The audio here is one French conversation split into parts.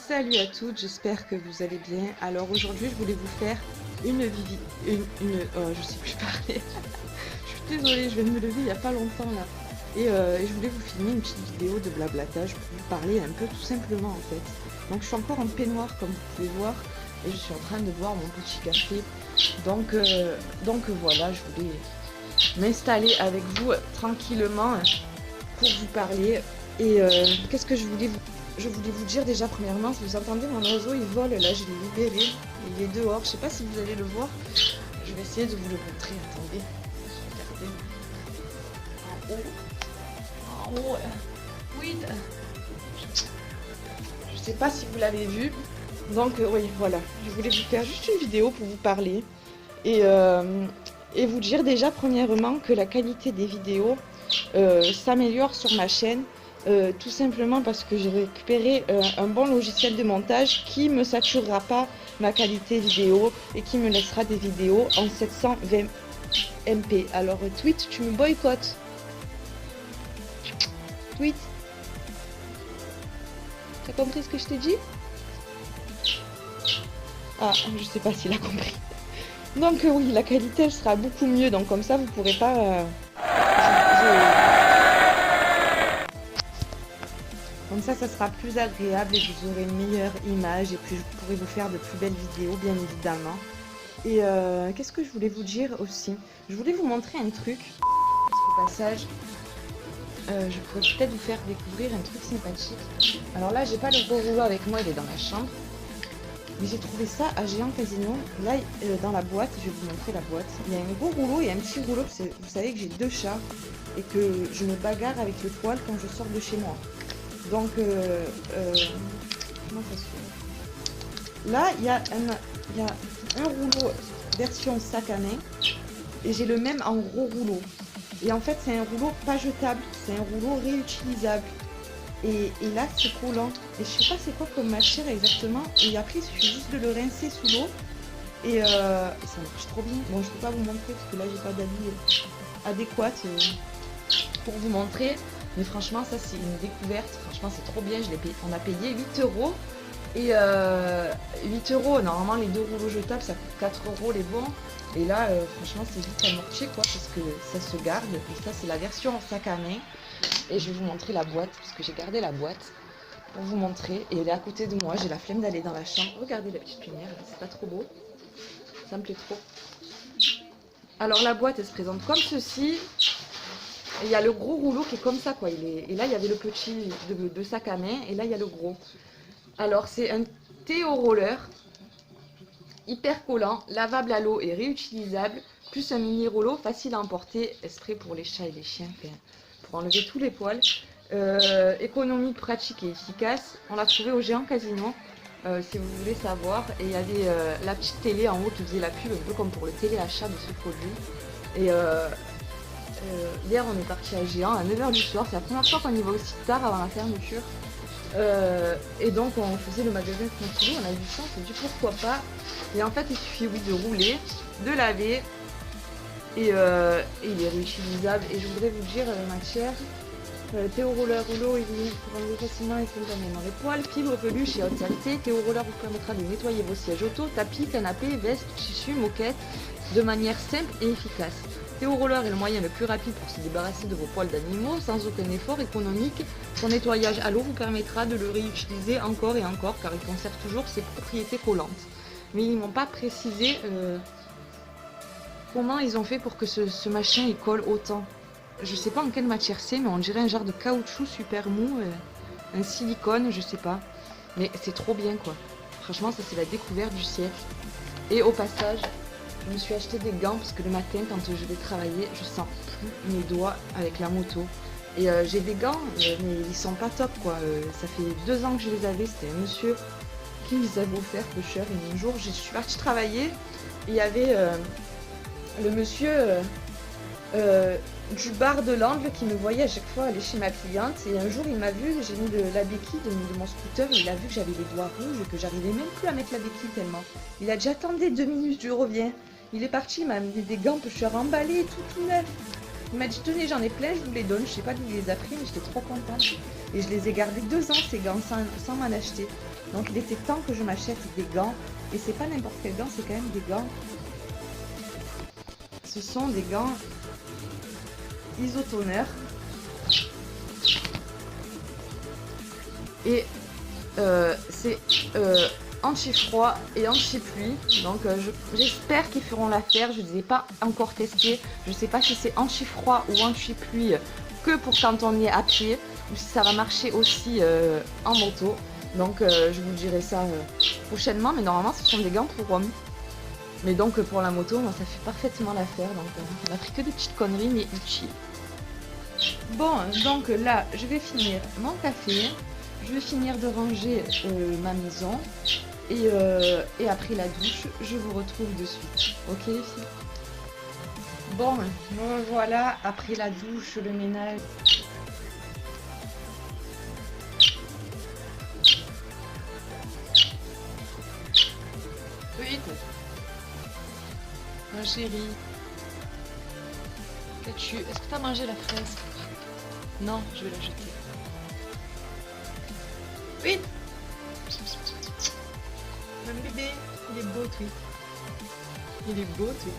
Salut à toutes, j'espère que vous allez bien. Alors aujourd'hui, je voulais vous faire une vidéo, je sais plus parler. Je suis désolée, je viens de me lever il y a pas longtemps là. Et je voulais vous filmer une petite vidéo de blablatage pour vous parler un peu tout simplement en fait. Donc je suis encore en peignoir comme vous pouvez voir et je suis en train de boire mon petit café. Donc voilà, je voulais m'installer avec vous tranquillement pour vous parler. Et qu'est-ce que je voulais vous dire déjà premièrement, si vous entendez mon oiseau, il vole là, je l'ai libéré, il est dehors, je sais pas si vous allez le voir, je vais essayer de vous le montrer, attendez, regardez, en haut, oui, je sais pas si vous l'avez vu, donc oui, voilà, je voulais vous faire juste une vidéo pour vous parler, et vous dire déjà premièrement que la qualité des vidéos s'améliore sur ma chaîne. Tout simplement parce que j'ai récupéré un bon logiciel de montage qui ne me saturera pas ma qualité vidéo et qui me laissera des vidéos en 720 MP. Alors Twitch, tu me boycottes. Twitch, t'as compris ce que je t'ai dit? Ah, je sais pas s'il a compris. Donc oui, la qualité elle sera beaucoup mieux, donc comme ça vous pourrez pas... Comme ça sera plus agréable et vous aurez une meilleure image et puis je pourrai vous faire de plus belles vidéos, bien évidemment. Et qu'est-ce que je voulais vous dire aussi? Je voulais vous montrer un truc. Au passage, je pourrais peut-être vous faire découvrir un truc sympathique. Alors là, j'ai pas le gros rouleau avec moi, il est dans la chambre. Mais j'ai trouvé ça à Géant Casino. Là, dans la boîte, je vais vous montrer la boîte. Il y a un gros rouleau et un petit rouleau. Vous savez que j'ai 2 chats et que je me bagarre avec le poil quand je sors de chez moi. Donc, comment ça se fait? Là, il y a un rouleau version sac à main et j'ai le même en gros rouleau. Et en fait, c'est un rouleau pas jetable, c'est un rouleau réutilisable. Et là, c'est collant. Et je sais pas c'est quoi comme matière exactement. Et après, il suffit juste de le rincer sous l'eau. Et ça marche trop bien. Bon, je peux pas vous montrer parce que là, j'ai pas d'habit adéquat pour vous montrer. Mais franchement, ça c'est une découverte. Franchement, c'est trop bien. On a payé 8 euros. Et 8 euros, normalement, les 2 rouleaux jetables, ça coûte 4 euros les bons. Et là, franchement, c'est vite amorti, quoi, parce que ça se garde. Et ça, c'est la version en sac à main. Et je vais vous montrer la boîte, parce que j'ai gardé la boîte pour vous montrer. Et elle est à côté de moi. J'ai la flemme d'aller dans la chambre. Regardez la petite lumière, c'est pas trop beau. Ça me plaît trop. Alors, la boîte, elle se présente comme ceci. Et il y a le gros rouleau qui est comme ça, quoi. Et là, il y avait le petit de sac à main. Et là, il y a le gros. Alors, c'est un Théo Roller. Hyper collant, lavable à l'eau et réutilisable. Plus un mini rouleau facile à emporter. Spray pour les chats et les chiens. Pour enlever tous les poils. Économique, pratique et efficace. On l'a trouvé au Géant Casino. Si vous voulez savoir. Et il y avait la petite télé en haut qui faisait la pub. Un peu comme pour le téléachat de ce produit. Et... hier on est parti à Géant à 9 h du soir, c'est la première fois qu'on y va aussi tard avant la fermeture. Et donc on faisait le magasin continu, on a vu ça, on s'est dit pourquoi pas. Et en fait il suffit oui de rouler, de laver et il est réutilisable. Et je voudrais vous dire la matière. Théo Roller rouleau, il est pour enlever facilement et spontanément les poils, fibres, peluches et haute saleté. Théo Roller vous permettra de nettoyer vos sièges auto, tapis, canapés, vestes, tissus, moquettes de manière simple et efficace. Théo Roller est le moyen le plus rapide pour se débarrasser de vos poils d'animaux sans aucun effort économique. Son nettoyage à l'eau vous permettra de le réutiliser encore et encore car il conserve toujours ses propriétés collantes. Mais ils m'ont pas précisé comment ils ont fait pour que ce machin il colle autant. Je sais pas en quelle matière c'est, mais on dirait un genre de caoutchouc super mou, un silicone, je sais pas. Mais c'est trop bien quoi. Franchement, ça c'est la découverte du siècle. Et au passage, je me suis acheté des gants parce que le matin, quand je vais travailler, je sens plus mes doigts avec la moto. Et j'ai des gants, mais ils sont pas top quoi. Ça fait 2 ans que je les avais. C'était un monsieur qui les avait offerts peu cher. Et un jour, je suis partie travailler. Et il y avait le monsieur du bar de l'angle qui me voyait à chaque fois aller chez ma cliente. Et un jour, il m'a vu, j'ai mis la béquille de mon scooter. Et il a vu que j'avais les doigts rouges et que j'arrivais même plus à mettre la béquille tellement. Il a dit attendez 2 minutes, je reviens. Il est parti, il m'a mis des gants que je suis remballée, tout neuf. Il m'a dit tenez, j'en ai plein, je vous les donne. Je sais pas d'où il les a pris, mais j'étais trop contente. Et je les ai gardés 2 ans ces gants sans m'en acheter. Donc il était temps que je m'achète des gants. Et c'est pas n'importe quel gant, c'est quand même des gants. Ce sont des gants isotoneurs. Et c'est anti-froid et anti-pluie. Donc j'espère qu'ils feront l'affaire. Je ne les ai pas encore testés. Je ne sais pas si c'est anti-froid ou anti-pluie que pour quand on est à pied, ou si ça va marcher aussi en moto. Donc je vous dirai ça prochainement. Mais normalement ce sont des gants pour hommes. Mais donc pour la moto, moi, ça fait parfaitement l'affaire. Donc on a pris que des petites conneries mais utiles. Bon, donc là je vais finir mon café. Je vais finir de ranger ma maison et après la douche, je vous retrouve de suite. Ok les filles? Bon, me voilà, après la douche, le ménage. Oui, ma chérie. Est-ce que tu as mangé la fraise? Non, je vais la jeter. Oui. Mon bébé, il est beau, toi. Il est beau, toi.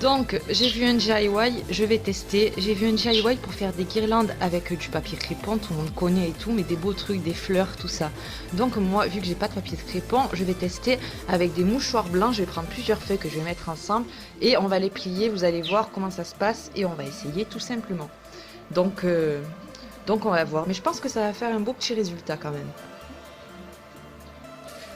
Donc, j'ai vu un DIY, je vais tester. J'ai vu un DIY pour faire des guirlandes avec du papier crépon, tout le monde connaît et tout, mais des beaux trucs, des fleurs, tout ça. Donc moi, vu que j'ai pas de papier crépon, je vais tester avec des mouchoirs blancs. Je vais prendre plusieurs feuilles que je vais mettre ensemble et on va les plier. Vous allez voir comment ça se passe et on va essayer tout simplement. Donc on va voir. Mais je pense que ça va faire un beau petit résultat quand même.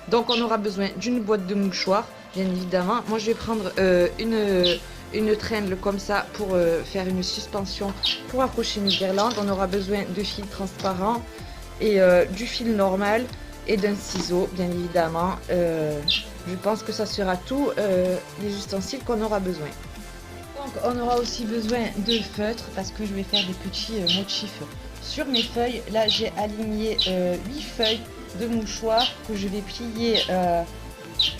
Donc on aura besoin d'une boîte de mouchoirs, bien évidemment. Moi je vais prendre une traîne comme ça pour faire une suspension pour accrocher mes guirlandes. On aura besoin de fil transparent et du fil normal et d'un ciseau, bien évidemment. Je pense que ça sera tout les ustensiles qu'on aura besoin. Donc on aura aussi besoin de feutre parce que je vais faire des petits motifs sur mes feuilles. Là j'ai aligné 8 feuilles de mouchoirs que je vais plier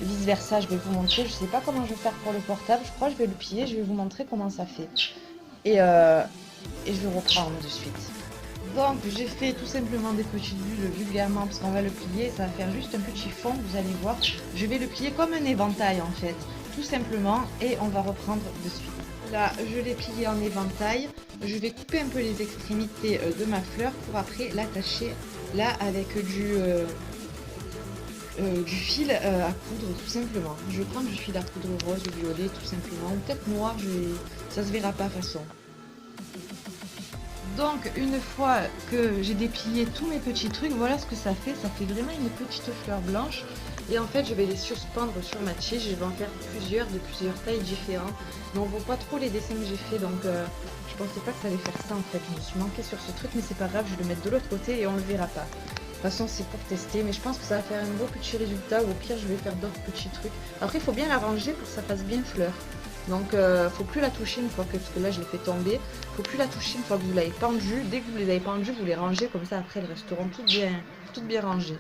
vice versa. Je vais vous montrer, je sais pas comment je vais faire pour le portable, je crois que je vais le plier, je vais vous montrer comment ça fait et je vais reprendre de suite. Donc j'ai fait tout simplement des petites bulles vulgairement parce qu'on va le plier, ça va faire juste un petit fond, vous allez voir. Je vais le plier comme un éventail en fait, tout simplement, et on va reprendre de suite. Là, je l'ai plié en éventail. Je vais couper un peu les extrémités de ma fleur pour après l'attacher là avec du fil à coudre tout simplement. Je vais prendre du fil à coudre rose ou violet tout simplement, ou peut-être noir, ça se verra pas de toute façon. Donc une fois que j'ai déplié tous mes petits trucs, voilà ce que ça fait vraiment une petite fleur blanche. Et en fait je vais les suspendre sur ma tige, je vais en faire plusieurs de plusieurs tailles différentes. Mais on voit pas trop les dessins que j'ai fait, donc je pensais pas que ça allait faire ça en fait. Je me suis manqué sur ce truc, mais c'est pas grave, je vais le mettre de l'autre côté et on le verra pas. De toute façon c'est pour tester, mais je pense que ça va faire un beau petit résultat, ou au pire je vais faire d'autres petits trucs. Après il faut bien la ranger pour que ça fasse bien fleur. Donc faut plus la toucher une fois parce que là je l'ai fait tomber. Faut plus la toucher une fois que vous l'avez pendue. Dès que vous les avez pendues, vous les rangez comme ça, après elles resteront toutes bien rangées.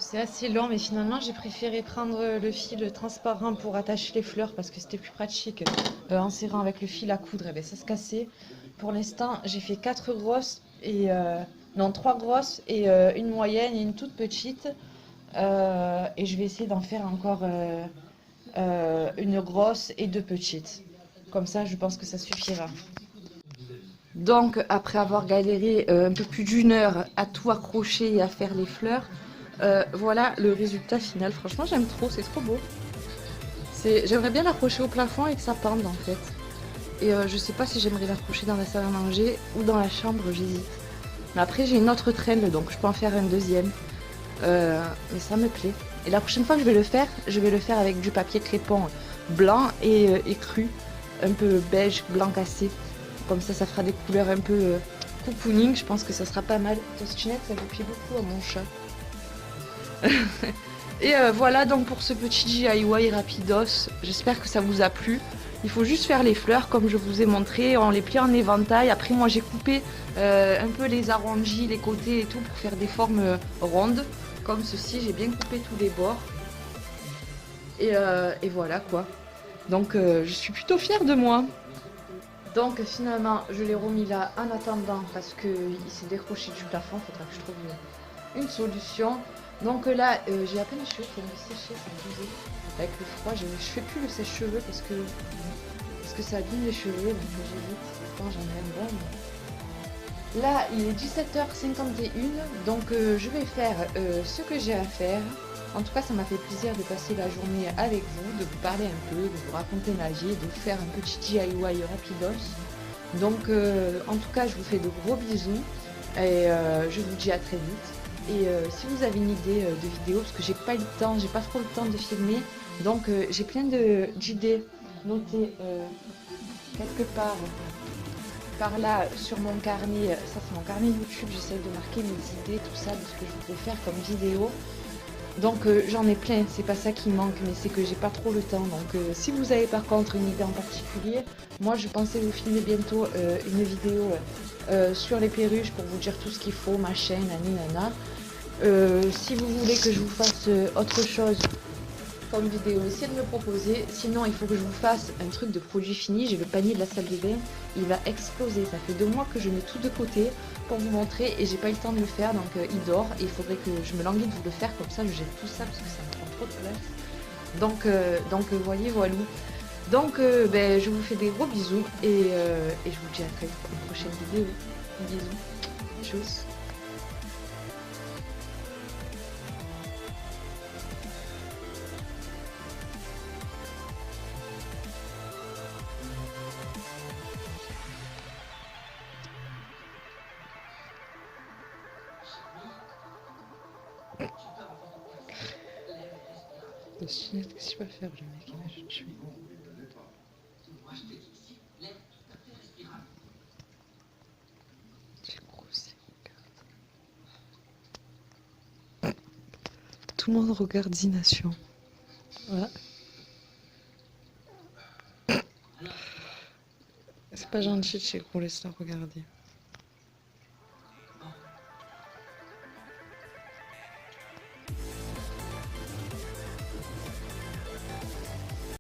C'est assez long, mais finalement j'ai préféré prendre le fil transparent pour attacher les fleurs parce que c'était plus pratique. En serrant avec le fil à coudre, et bien, ça se cassait. Pour l'instant j'ai fait 4 grosses et non, 3 grosses et une moyenne et une toute petite. Et je vais essayer d'en faire encore une grosse et 2 petites. Comme ça je pense que ça suffira. Donc après avoir galéré un peu plus d'1 heure à tout accrocher et à faire les fleurs, voilà le résultat final. Franchement j'aime trop, c'est trop beau. J'aimerais bien l'accrocher au plafond et que ça pende en fait. Et je sais pas si j'aimerais l'accrocher dans la salle à manger ou dans la chambre, j'hésite. Mais après j'ai une autre traîne donc je peux en faire un deuxième. Mais ça me plaît. Et la prochaine fois que je vais le faire avec du papier crépon blanc et cru, un peu beige, blanc cassé. Comme ça fera des couleurs un peu cocooning. Je pense que ça sera pas mal. Tostinette, ça vous plaît beaucoup à mon chat. Et voilà donc pour ce petit DIY rapidos. J'espère que ça vous a plu. Il faut juste faire les fleurs comme je vous ai montré. On les plie en éventail. Après moi j'ai coupé un peu les arrondis, les côtés et tout pour faire des formes rondes. Comme ceci, j'ai bien coupé tous les bords. Et voilà quoi. Donc je suis plutôt fière de moi. Donc finalement, je l'ai remis là en attendant parce qu'il s'est décroché du plafond. Il faudra que je trouve une solution. Donc là, j'ai à peine les cheveux qui viennent de sécher, c'est abusé. Avec le froid, je fais plus le sèche-cheveux parce que ça abîme les cheveux. Donc j'évite. Pourtant, j'en ai un bon. Mais... Là, il est 17h51. Donc je vais faire ce que j'ai à faire. En tout cas, ça m'a fait plaisir de passer la journée avec vous, de vous parler un peu, de vous raconter ma vie, de vous faire un petit DIY rapidos. Donc, en tout cas, je vous fais de gros bisous et je vous dis à très vite. Et si vous avez une idée de vidéo, parce que j'ai pas le temps, j'ai pas trop le temps de filmer, donc j'ai plein d'idées notées quelque part par là sur mon carnet. Ça, c'est mon carnet YouTube. J'essaie de marquer mes idées, tout ça, de ce que je voudrais faire comme vidéo. Donc j'en ai plein, c'est pas ça qui manque, mais c'est que j'ai pas trop le temps. Donc si vous avez par contre une idée en particulier, moi je pensais vous filmer bientôt une vidéo sur les perruches pour vous dire tout ce qu'il faut, ma chaîne, nana. Si vous voulez que je vous fasse autre chose comme vidéo, essayez de me proposer. Sinon il faut que je vous fasse un truc de produit fini. J'ai le panier de la salle de bain, il va exploser. Ça fait 2 mois que je mets tout de côté pour vous montrer et j'ai pas eu le temps de le faire, donc il dort et il faudrait que je me languis de vous le faire, comme ça je jette tout ça parce que ça me prend trop de place. Donc voyez, voilà. Donc ben, je vous fais des gros bisous et je vous dis à très vite pour une prochaine vidéo. Bisous. Tchuss. Qu'est-ce qu'il va faire le mec? Il va me tuer. C'est grossier, regarde. Tout le monde regarde Zination. Voilà. C'est pas gentil de chez gros, laisse-la regarder.